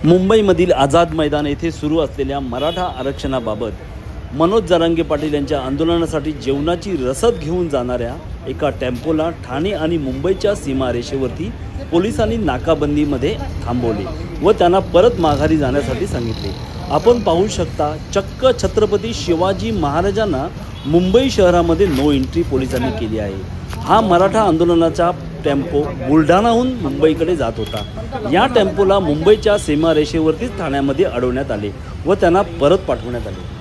मुंबईमधील आझाद मैदान येथे सुरू असलेल्या मराठा आरक्षणाबाबत मनोज जरांगे पाटील यांच्या आंदोलनासाठी जेवणाची रसद घेऊन जाणाऱ्या एका टेम्पोला ठाणे आणि मुंबईच्या सीमारेषेवरती पोलिसांनी नाकाबंदीमध्ये थांबवले व त्यांना परत माघारी जाण्यासाठी सांगितले। आपण पाहू शकता, चक्क छत्रपती शिवाजी महाराजांना मुंबई शहरामध्ये नो एंट्री पोलिसांनी केली आहे। हा मराठा आंदोलनाचा टेम्पो बुलढाणाहून मुंबईकडे जात होता। या टेम्पोला मुंबईच्या सीमारेषेवरतीच ठाण्यामध्ये अडवण्यात आले व त्यांना परत पाठवण्यात आले।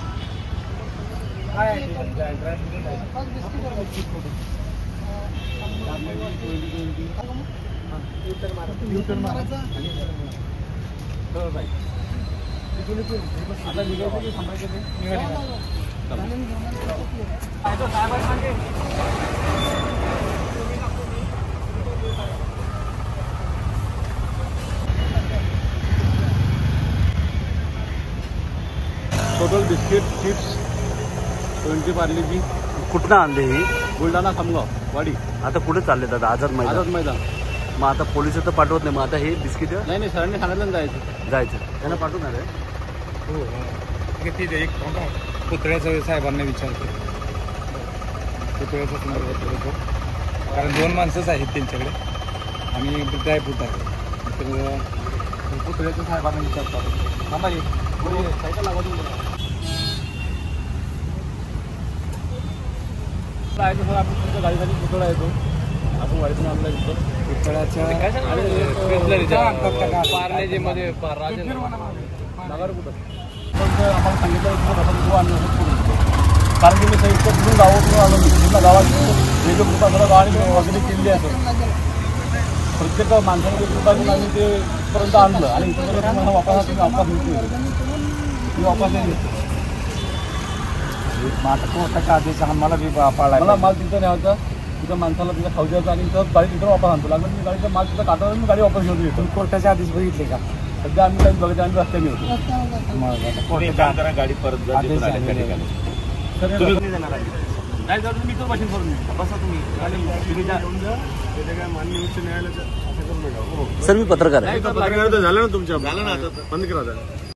Total biscuit chips 20 Parle-G. कुठनं आणले हे? बुलढाणा खामगाव वाडी। आता कुठे चालले दादा? आझाद मैदान। मग आता पोलिस तर पाठवत नाही, मग आता हे बिस्किट नाही सरांनी सांगितलं जायचं त्यांना पाठवणार आहे। हो ठीक आहे। एक पुतळ्याचं साहेबांना विचारतो, पुतळ्याच्या संदर्भात बोलतो, कारण 2 माणसंच आहेत त्यांच्याकडे आणि ड्रायफ्रूट आहे, तर पुतळ्याच्या साहेबांना विचारतो। सायकल लागवून जायचं सर, आपण तुमच्या गाडीसाठी पुतळा येतो, आपण वाडीतून आणला येतो पुतळ्याच्या पार्लेजीमध्ये नगर कुठं आम्हाला सांगितलं कसं आणलं, कारण की मी संयुक्त गावातून आलो, मी पूर्ण गावात वेगळं कृपा गावाने वगैरे केली आहे। प्रत्येक माणसाने ते कृपा घेऊन आम्ही ते इथपर्यंत आणलं आणि इथपर्यंत मला वापस वापस नाही घेतो। माझा कोर्टाचा आदेश आम्हाला बी पाळला, मला माल तिथं न्यायचा, तिथं माणसाला तिथं खाऊ द्यायचं आणि तिथं गाडी तिथं वापस आणतो लागलं। मी गाडीचा माल तिथं काढतो आणि गाडी वापस घेऊन येतो। कोर्टाचे आदेश बघितले का? सध्या आम्ही काही बघायचं, आम्ही रस्त्याने होतो। गाडी परत नाही जाऊ तुम्ही, मशीन करून बसा तुम्ही मान्य उच्च न्यायालयाचं सर, मी पत्रकार आहे। झालं ना तुमच्या, झालं ना, आता बंद करा।